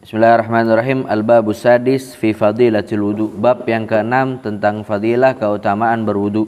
Bismillahirrahmanirrahim. Al-babus sadis fi fadilatil wudu. Bab yang ke-6 tentang fadilah keutamaan berwudu.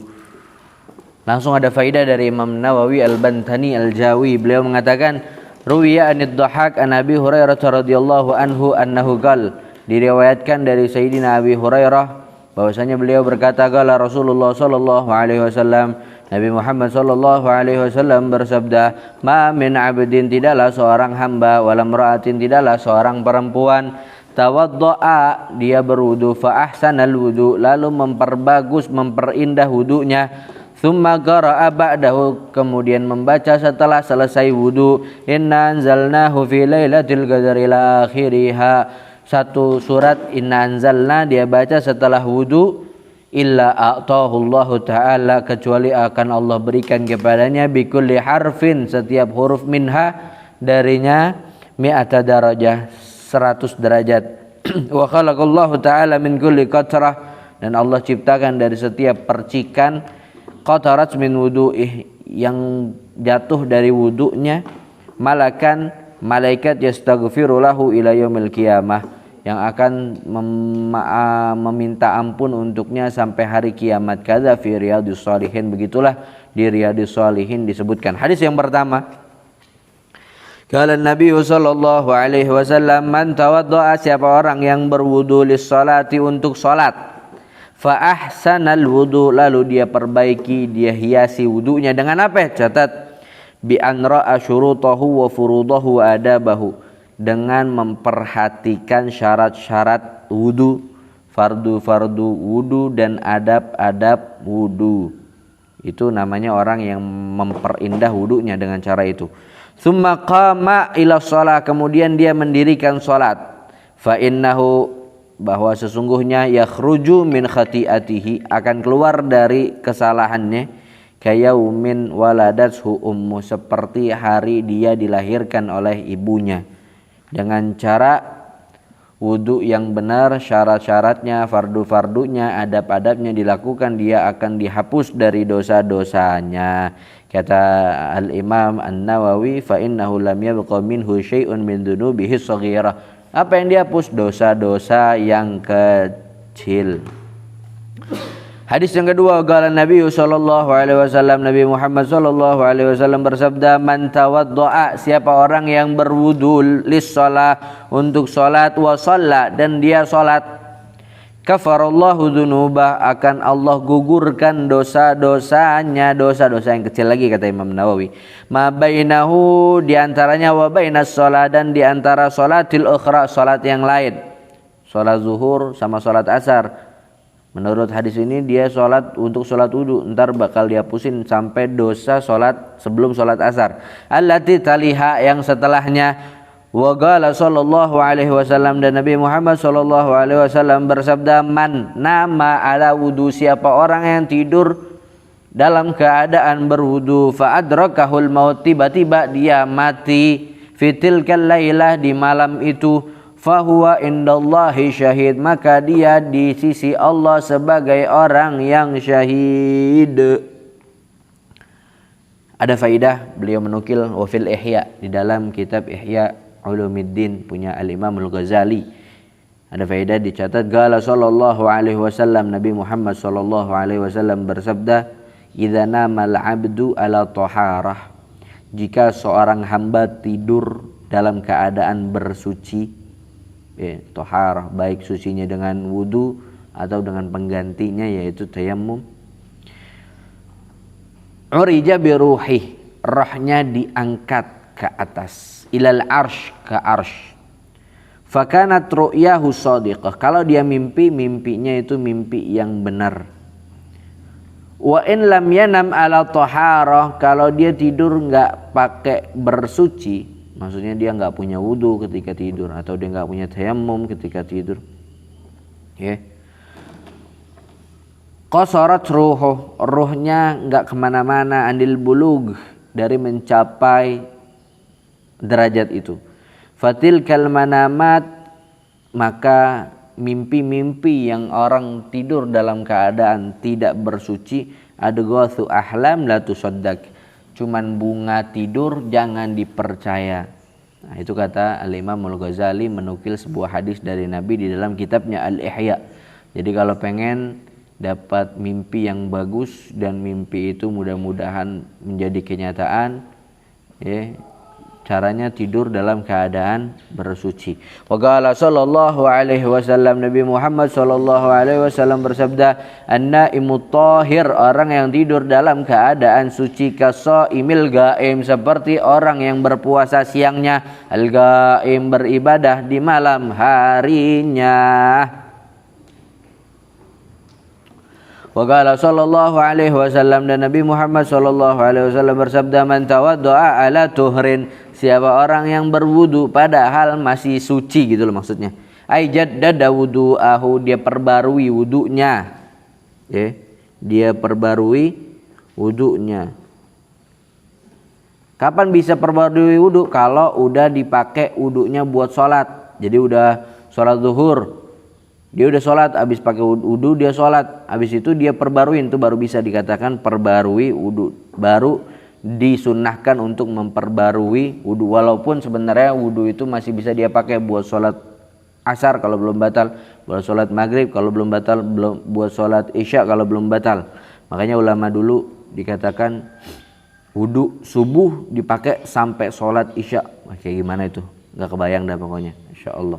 Langsung ada faidah dari Imam Nawawi Al-Bantani Al-Jawi. Beliau mengatakan, Ruwiya anid Dhahak an Abi Hurairah radhiyallahu anhu annahu qala. Diriwayatkan dari Sayyidina Abi Hurairah bahwasanya beliau berkata, qala Rasulullah sallallahu alaihi wasallam, Nabi Muhammad sallallahu alaihi wasallam bersabda, "Ma min 'abdin, tidaklah seorang hamba, wala imra'atin, tidaklah seorang perempuan, tawaddoa, dia berwudu, fa ahsanal wudu, lalu memperindah wudunya, tsumma qara'a ba'dahu, kemudian membaca setelah selesai wudu, inna anzalnahu fi lailatul qadri ila akhiriha." Satu surat inna anzalna dia baca setelah wudu, illa a'tahullahu ta'ala, kecuali akan Allah berikan kepadanya bikulli harfin, setiap huruf minha darinya, mi'ata darajah, 100 derajat. Wa khalaqallahu ta'ala min kulli qatrah, dan Allah ciptakan dari setiap percikan, qatarat min wudu'ih, yang jatuh dari wudu'nya, malakan, malaikat yastaghfiru lahu ila yaumil qiyamah, yang akan meminta ampun untuknya sampai hari kiamat. Kadza fi Riyadhus Shalihin, begitulah di Riyadhus Shalihin disebutkan. Hadis yang pertama, qala Nabi sallallahu alaihi wasallam, man tawaddaa, siapa orang yang berwudu lis salati, untuk salat, fa ahsanal wudu, lalu dia perbaiki, dia hiasi wudunya dengan apa? Catat, bi an ra'a syurutahu wa furudahu wa adabahu, dengan memperhatikan syarat-syarat wudu, fardu-fardu wudu, dan adab-adab wudu. Itu namanya orang yang memperindah wudunya dengan cara itu. Tsumma qama ila shalah, kemudian dia mendirikan salat. Fa innahu, bahwa sesungguhnya, yakhruju min khati'atihi, akan keluar dari kesalahannya, kayaumin waladathu ummu, seperti hari dia dilahirkan oleh ibunya. Dengan cara wudu yang benar, syarat-syaratnya, fardu-fardunya, adab-adabnya dilakukan, dia akan dihapus dari dosa-dosanya. Kata Al-Imam An-Nawawi, fa innahu lam yabqa minhu syai'un min dunubihi shaghirah. Apa yang dihapus? Dosa-dosa yang kecil. Hadis yang kedua, qala Nabi sallallahu alaihi wasallam, Nabi Muhammad sallallahu alaihi wasallam bersabda, man tawaddaa, siapa orang yang berwudu lis shalah, untuk salat, wa shalla, dan dia salat, kafarallahu dzunubah, akan Allah gugurkan dosa-dosanya, dosa-dosa yang kecil lagi, kata Imam Nawawi. Ma bainahu, di antaranya, wa bainas shalah, dan di antara salatil ukhra, salat yang lain, salat zuhur sama salat asar. Menurut hadis ini dia sholat untuk sholat wudu, ntar bakal dihapusin sampai dosa sholat sebelum sholat asar. Allati taliha, yang setelahnya. Wa qala sallallahu alaihi wasallam, dan Nabi Muhammad sallallahu alaihi wasallam bersabda, man nama ala wudu, siapa orang yang tidur dalam keadaan berwudu, fa adrakahul maut, tiba-tiba dia mati, fitilkal lailah, di malam itu, fahuwa indallahi syahid, maka dia di sisi Allah sebagai orang yang syahid. Ada faidah, beliau menukil wafil Ihya, di dalam kitab Ihya Ulumuddin punya Al-Imam Al-Ghazali. Ada faidah dicatat, qala sallallahu alaihi wasallam, Nabi Muhammad sallallahu alaihi wasallam bersabda, idza namal 'abdu ala taharah, jika seorang hamba tidur dalam keadaan bersuci, toharah, baik sucinya dengan wudu atau dengan penggantinya yaitu tayammum, urija biruhih, rohnya diangkat ke atas, ilal arsh, ke arsh, fakanat ru'yahu shadiqah, kalau dia mimpi, mimpinya itu mimpi yang benar. Wa in lam yanam ala taharah, kalau dia tidur enggak pakai bersuci, maksudnya dia nggak punya wudu ketika tidur, atau dia nggak punya tayammum ketika tidur, qasarat ruhuh, ruhnya nggak kemana-mana, andil bulug, dari mencapai derajat itu. Fatilkal manamat, maka mimpi-mimpi yang orang tidur dalam keadaan tidak bersuci, adghathu ahlam la tusaddaq, cuman bunga tidur, jangan dipercaya. Nah, itu kata Al-Imam Al-Ghazali menukil sebuah hadis dari Nabi di dalam kitabnya Al-Ihya. Jadi kalau pengen dapat mimpi yang bagus dan mimpi itu mudah-mudahan menjadi kenyataan, ya, caranya tidur dalam keadaan bersuci. Wa qala sallallahu alaihi wasallam, Nabi Muhammad sallallahu alaihi wasallam bersabda, "An-naimut thahir," orang yang tidur dalam keadaan suci, kasaimil gaim, seperti orang yang berpuasa siangnya, al-gaim beribadah di malam harinya. Wa qala sallallahu alaihi wasallam, dan Nabi Muhammad sallallahu alaihi wasallam bersabda, "Man tawaddoa ala tuhrin," siapa orang yang berwudu padahal masih suci, gitu loh maksudnya. Ai jaddada wudu'ahu, dia perbarui wudunya. Ya, dia perbarui wudunya. Kapan bisa perbarui wudu? Kalau udah dipakai wudunya buat sholat. Jadi udah sholat zuhur, dia udah sholat, habis pakai wudu dia sholat, habis itu dia perbaruin, itu baru bisa dikatakan perbarui wudu. Baru disunnahkan untuk memperbarui wudu, walaupun sebenarnya wudu itu masih bisa dia pakai buat sholat asar kalau belum batal, buat sholat maghrib kalau belum batal, buat sholat isya kalau belum batal. Makanya ulama dulu dikatakan wudu subuh dipakai sampai sholat isya. Kayak gimana itu? Gak kebayang dah pokoknya, insya Allah.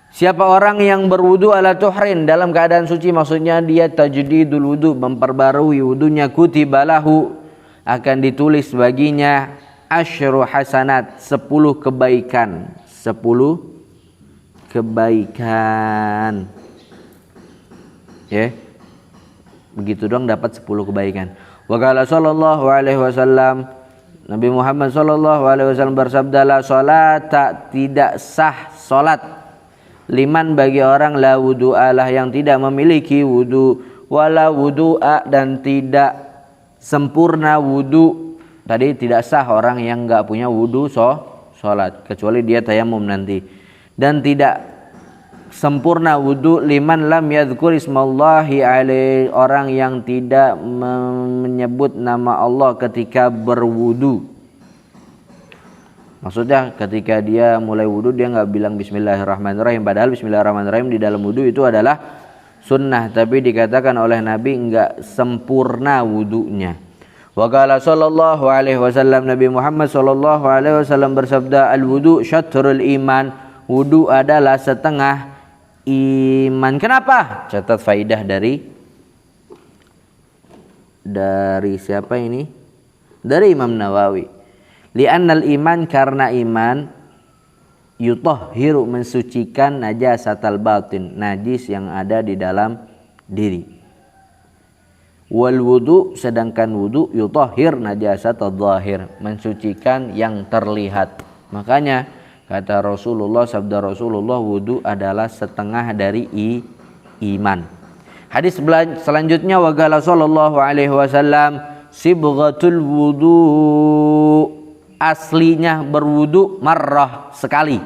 Siapa orang yang berwudu ala tuhrin, dalam keadaan suci, maksudnya dia tajdidul wudu, memperbarui wudunya, kutibalahu, akan ditulis baginya asyru hasanat, 10 kebaikan, 10 kebaikan. Ya. Begitu dong dapat 10 kebaikan. Wa qala sallallahu alaihi wasallam, Nabi Muhammad sallallahu alaihi wasallam bersabda, la salata, tidak sah salat, liman, bagi orang, la wudu'alah, yang tidak memiliki wudu, wala wudu'a, dan tidak sempurna wudu. Tadi tidak sah orang yang enggak punya wudu sholat, kecuali dia tayamum nanti. Dan tidak sempurna wudu liman lam yadhkur ismallahi alaih, orang yang tidak menyebut nama Allah ketika berwudu. Maksudnya ketika dia mulai wudu dia enggak bilang bismillahirrahmanirrahim, padahal bismillahirrahmanirrahim di dalam wudu itu adalah sunnah, tapi dikatakan oleh Nabi enggak sempurna wudunya. Wa qala sallallahu alaihi wasallam, Nabi Muhammad sallallahu alaihi wasallam bersabda, al wudu syatrul iman, wudu adalah setengah iman. Kenapa? Catat faidah dari siapa ini? Dari Imam Nawawi. Li'annal iman, karena iman, yutahhiru, mensucikan, najasatal batin, najis yang ada di dalam diri. Wal wudu, sedangkan wudu, yutahhir najasatal zahir, mensucikan yang terlihat. Makanya kata Rasulullah, sabda Rasulullah, wudu adalah setengah dari iman. Hadis selanjutnya, wa qala sallallahu alaihi wasallam, sibghatul wudu, aslinya berwudu marrah, sekali.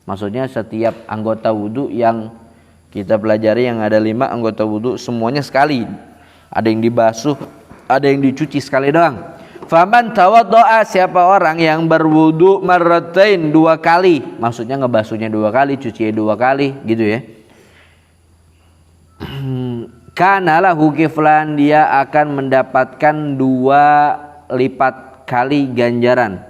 Maksudnya setiap anggota wudu yang kita pelajari yang ada 5 anggota wudu semuanya sekali. Ada yang dibasuh, ada yang dicuci sekali doang. Faman tawaddoa, siapa orang yang berwudu marratain, 2 kali. Maksudnya ngebasuhnya 2 kali, cucinya 2 kali, gitu ya. Kana lahu kiflan, dia akan mendapatkan 2 lipat kali ganjaran.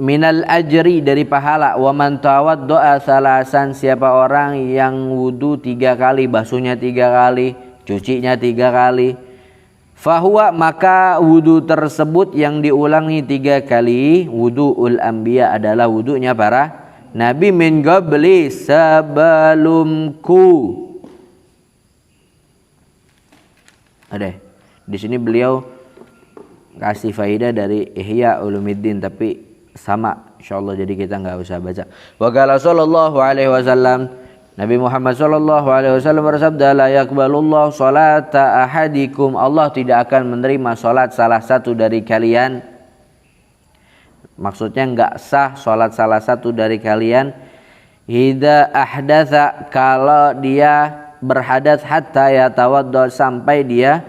Minal ajri, dari pahala. Wa man tawaddoa salasan, siapa orang yang wudu 3 kali, basuhnya 3 kali, cucinya 3 kali, fahuwa, maka wudu tersebut yang diulangi 3 kali, wudu'ul anbiya, adalah wudunya para nabi, min qabli, sebelumku. Ada di sini beliau kasih faidah dari Ihya Ulumuddin, tapi sama insyaallah, jadi kita enggak usah baca. Wa qala sallallahu alaihi wasallam, Nabi Muhammad sallallahu alaihi wasallam bersabda, la yaqbalullahu salata ahadikum, Allah tidak akan menerima salat salah satu dari kalian. Maksudnya enggak sah salat salah satu dari kalian, idza ahdatsa, kalau dia berhadas, hatta yatawaddo, sampai dia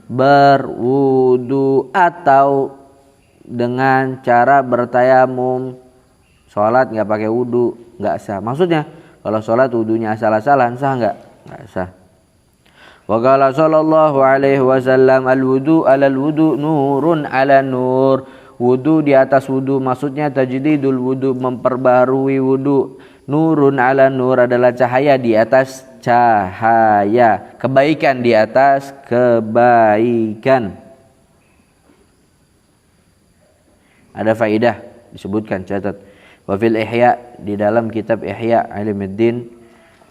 berwudu, atau dengan cara bertayamum. Sholat nggak pakai wudu, nggak sah. Maksudnya kalau sholat wudunya asal-asalan sah nggak? Nggak sah. Wa qala sallallahu alaihi wasallam al-wudu alal wudu nurun ala nur. Wudu di atas wudu, maksudnya tajdidul wudu, memperbarui wudu. Nurun ala nur adalah cahaya di atas cahaya, kebaikan di atas kebaikan. Ada faidah disebutkan, catat. Wa fil Ihya, di dalam kitab Ihya Ulumuddin,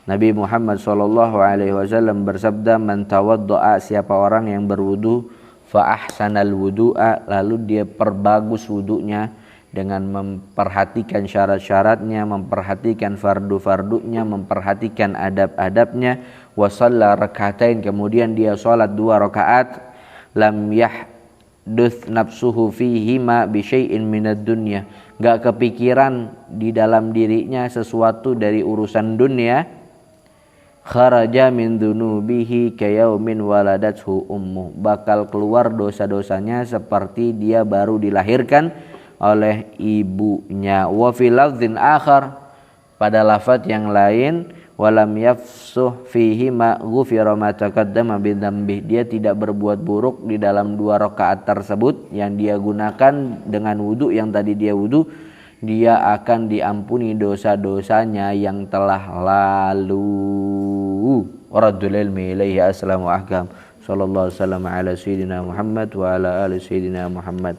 Nabi Muhammad sallallahu alaihi wasallam bersabda, man tawaddaa, siapa orang yang berwudu, fa ahsanal wudu'a, lalu dia perbagus wudunya dengan memperhatikan syarat-syaratnya, memperhatikan fardu-fardunya, memperhatikan adab-adabnya, wa shalla rakaatain, kemudian dia salat 2 rakaat, lam yahduts nafsuhu fihima bi syai'in minad dunya, enggak kepikiran di dalam dirinya sesuatu dari urusan dunia, kharaja min dunubihi kayaumin waladathu ummu, bakal keluar dosa-dosanya seperti dia baru dilahirkan oleh ibunya. Wa fil lafdzin akhar, pada lafaz yang lain, walam yafsuh fihi ma ghufira ma taqaddama bi dzambi, dia tidak berbuat buruk di dalam 2 rakaat tersebut yang dia gunakan dengan wudu yang tadi dia wudu, dia akan diampuni dosa-dosanya yang telah lalu. Waradul ilmi ilaihi aslamu ahkam. Sallallahu alaihi wasallam ala sayyidina Muhammad wa ala ali sayyidina Muhammad.